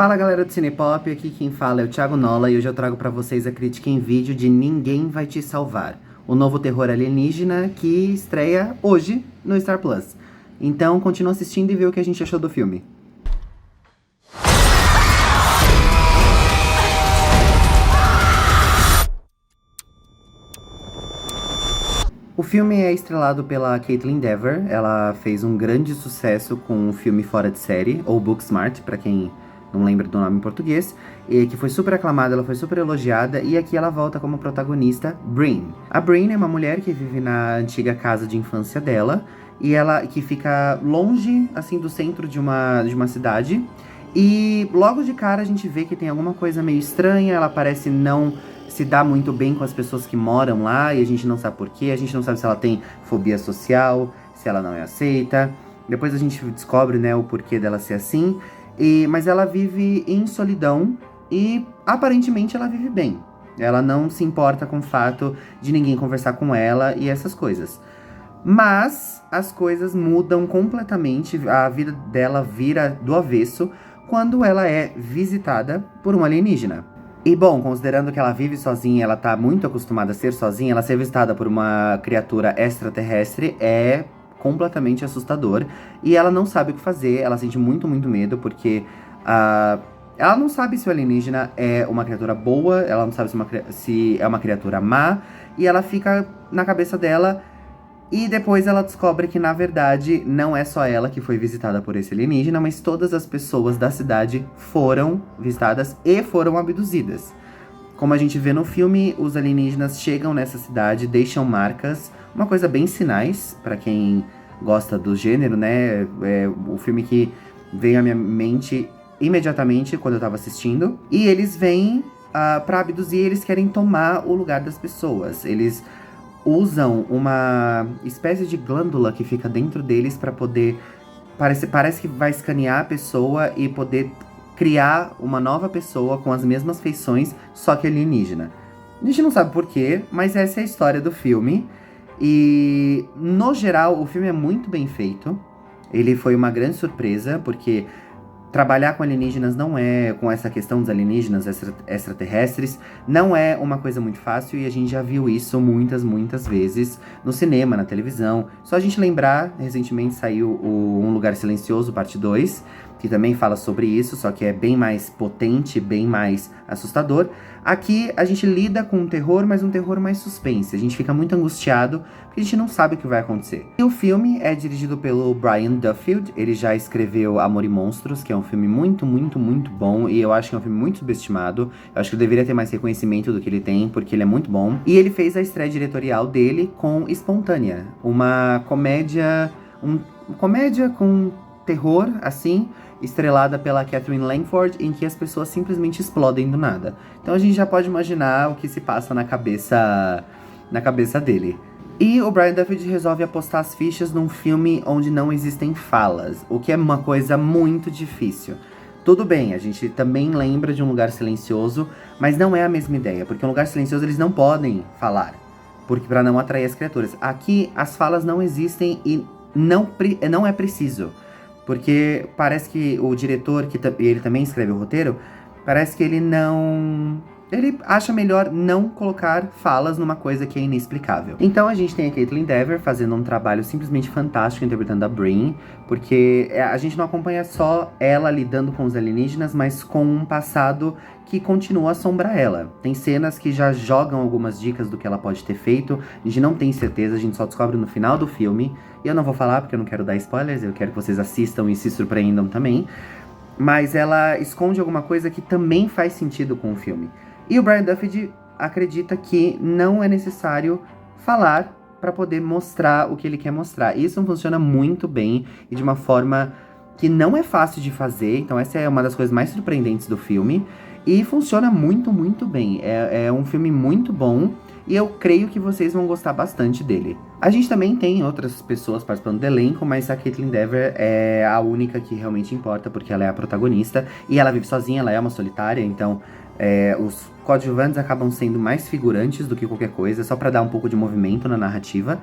Fala galera do Cinepop, aqui quem fala é o Thiago Nola e hoje eu trago pra vocês a crítica em vídeo de Ninguém Vai Te Salvar, o novo terror alienígena que estreia hoje no Star Plus. Então continua assistindo e vê o que a gente achou do filme. O filme é estrelado pela Kaitlyn Dever. Ela fez um grande sucesso com o filme Fora de Série, ou Booksmart, pra quem não lembra do nome em português, e que foi super aclamada, ela foi super elogiada, e aqui ela volta como protagonista, Bryn. A Bryn é uma mulher que vive na antiga casa de infância dela, e ela que fica longe, assim, do centro de uma cidade, e logo de cara a gente vê que tem alguma coisa meio estranha, ela parece não se dá muito bem com as pessoas que moram lá, e a gente não sabe porquê, a gente não sabe se ela tem fobia social, se ela não é aceita. Depois a gente descobre, né, o porquê dela ser assim. Mas ela vive em solidão e aparentemente ela vive bem. Ela não se importa com o fato de ninguém conversar com ela e essas coisas. Mas as coisas mudam completamente, a vida dela vira do avesso quando ela é visitada por um alienígena. E bom, considerando que ela vive sozinha, ela tá muito acostumada a ser sozinha, ela ser visitada por uma criatura extraterrestre é completamente assustador. E ela não sabe o que fazer, ela sente muito, muito medo, porque ela não sabe se o alienígena é uma criatura boa, ela não sabe se é uma criatura má, e ela fica na cabeça dela. E depois ela descobre que, na verdade, não é só ela que foi visitada por esse alienígena, mas todas as pessoas da cidade foram visitadas e foram abduzidas. Como a gente vê no filme, os alienígenas chegam nessa cidade, deixam marcas, uma coisa bem sinais, pra quem gosta do gênero, né? É o filme que veio à minha mente imediatamente quando eu tava assistindo. E eles vêm pra abduzir, eles querem tomar o lugar das pessoas. Eles usam uma espécie de glândula que fica dentro deles pra poder... Parece que vai escanear a pessoa e poder criar uma nova pessoa com as mesmas feições, só que alienígena. A gente não sabe porquê, mas essa é a história do filme. E, no geral, o filme é muito bem feito. Ele foi uma grande surpresa, porque trabalhar com alienígenas não é, com essa questão dos alienígenas extraterrestres, não é uma coisa muito fácil, e a gente já viu isso muitas, muitas vezes no cinema, na televisão. Só a gente lembrar, recentemente saiu o Um Lugar Silencioso, parte 2, que também fala sobre isso, só que é bem mais potente, bem mais assustador. Aqui a gente lida com um terror, mas um terror mais suspense. A gente fica muito angustiado, porque a gente não sabe o que vai acontecer. E o filme é dirigido pelo Brian Duffield. Ele já escreveu Amor e Monstros, que é um filme muito, muito, muito bom. E eu acho que é um filme muito subestimado. Eu acho que ele deveria ter mais reconhecimento do que ele tem, porque ele é muito bom. E ele fez a estreia diretorial dele com Espontânea, uma comédia... Uma comédia com terror, assim, estrelada pela Catherine Langford, em que as pessoas simplesmente explodem do nada. Então a gente já pode imaginar o que se passa na cabeça dele. E o Brian Duffield resolve apostar as fichas num filme onde não existem falas, o que é uma coisa muito difícil. Tudo bem, a gente também lembra de Um Lugar Silencioso, mas não é a mesma ideia, porque Um Lugar Silencioso eles não podem falar, porque para não atrair as criaturas. Aqui as falas não existem e não é preciso. Porque parece que o diretor, ele também escreve o roteiro, parece que ele acha melhor não colocar falas numa coisa que é inexplicável. Então a gente tem a Kaitlyn Dever fazendo um trabalho simplesmente fantástico interpretando a Bryn, porque a gente não acompanha só ela lidando com os alienígenas, mas com um passado que continua a assombrar ela. Tem cenas que já jogam algumas dicas do que ela pode ter feito, a gente não tem certeza, a gente só descobre no final do filme. E eu não vou falar porque eu não quero dar spoilers, eu quero que vocês assistam e se surpreendam também. Mas ela esconde alguma coisa que também faz sentido com o filme. E o Brian Duffield acredita que não é necessário falar para poder mostrar o que ele quer mostrar. Isso funciona muito bem e de uma forma que não é fácil de fazer. Então essa é uma das coisas mais surpreendentes do filme. E funciona muito, muito bem. É um filme muito bom. E eu creio que vocês vão gostar bastante dele. A gente também tem outras pessoas participando do elenco, mas a Kaitlyn Dever é a única que realmente importa, porque ela é a protagonista. E ela vive sozinha, ela é uma solitária, então os coadjuvantes acabam sendo mais figurantes do que qualquer coisa, só pra dar um pouco de movimento na narrativa.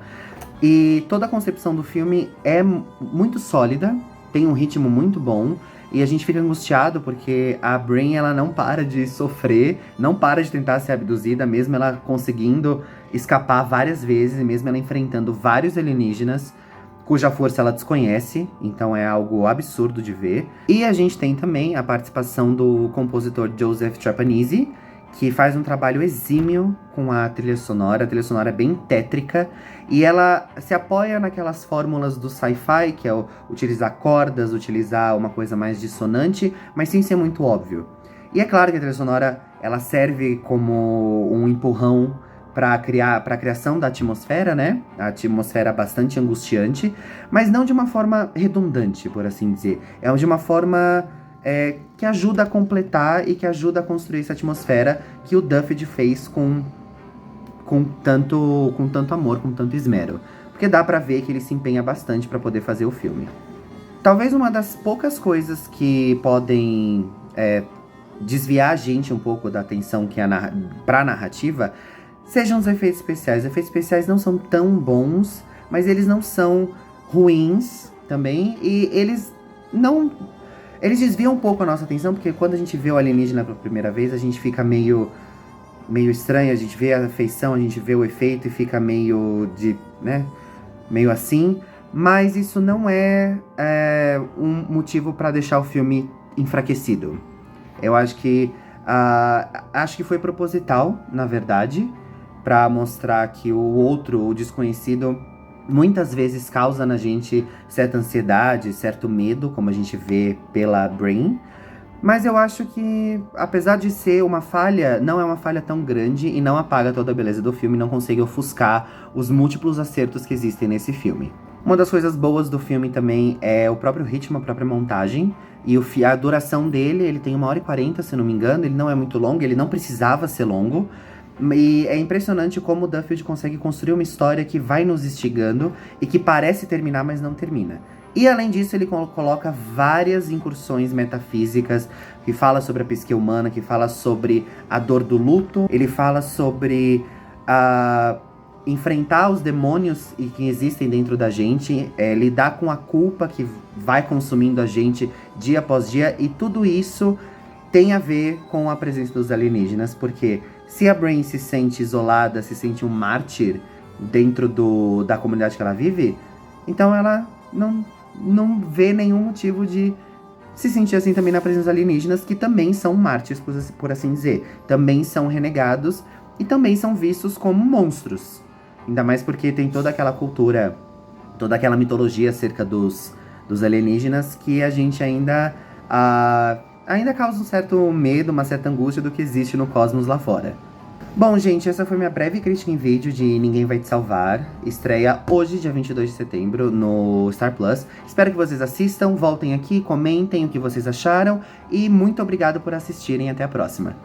E toda a concepção do filme é muito sólida, tem um ritmo muito bom. E a gente fica angustiado porque a Bran, ela não para de sofrer, não para de tentar ser abduzida, mesmo ela conseguindo escapar várias vezes, mesmo ela enfrentando vários alienígenas, cuja força ela desconhece, então é algo absurdo de ver. E a gente tem também a participação do compositor Joseph Trapanese, que faz um trabalho exímio com a trilha sonora é bem tétrica, e ela se apoia naquelas fórmulas do sci-fi, que é utilizar cordas, utilizar uma coisa mais dissonante, mas sem ser muito óbvio. E é claro que a trilha sonora, ela serve como um empurrão para a criação da atmosfera, né? A atmosfera bastante angustiante, mas não de uma forma redundante, por assim dizer. É de uma forma que ajuda a completar e que ajuda a construir essa atmosfera que o Duffield fez com tanto amor, com tanto esmero. Porque dá pra ver que ele se empenha bastante para poder fazer o filme. Talvez uma das poucas coisas que podem desviar a gente um pouco da atenção que é pra narrativa sejam os efeitos especiais. Os efeitos especiais não são tão bons, mas eles não são ruins também, e eles desviam um pouco a nossa atenção, porque quando a gente vê o alienígena pela primeira vez, a gente fica meio estranho, a gente vê a feição, a gente vê o efeito e fica meio assim. Mas isso não é um motivo para deixar o filme enfraquecido. Eu acho que foi proposital, na verdade, para mostrar que o outro, o desconhecido, muitas vezes causa na gente certa ansiedade, certo medo, como a gente vê pela Bran. Mas eu acho que, apesar de ser uma falha, não é uma falha tão grande e não apaga toda a beleza do filme, não consegue ofuscar os múltiplos acertos que existem nesse filme. Uma das coisas boas do filme também é o próprio ritmo, a própria montagem. E a duração dele, ele tem 1h40, se não me engano, ele não é muito longo, ele não precisava ser longo. E é impressionante como o Duffield consegue construir uma história que vai nos instigando e que parece terminar, mas não termina. E além disso, ele coloca várias incursões metafísicas, que fala sobre a psique humana, que fala sobre a dor do luto, ele fala sobre enfrentar os demônios que existem dentro da gente, lidar com a culpa que vai consumindo a gente dia após dia, e tudo isso tem a ver com a presença dos alienígenas, porque se a Bran se sente isolada, se sente um mártir dentro da comunidade que ela vive, então ela não vê nenhum motivo de se sentir assim também na presença dos alienígenas, que também são mártires, por assim dizer. Também são renegados e também são vistos como monstros. Ainda mais porque tem toda aquela cultura, toda aquela mitologia acerca dos alienígenas que a gente ainda causa um certo medo, uma certa angústia do que existe no cosmos lá fora. Bom, gente, essa foi minha breve crítica em vídeo de Ninguém Vai Te Salvar. Estreia hoje, dia 22 de setembro, no Star Plus. Espero que vocês assistam, voltem aqui, comentem o que vocês acharam. E muito obrigado por assistirem. Até a próxima.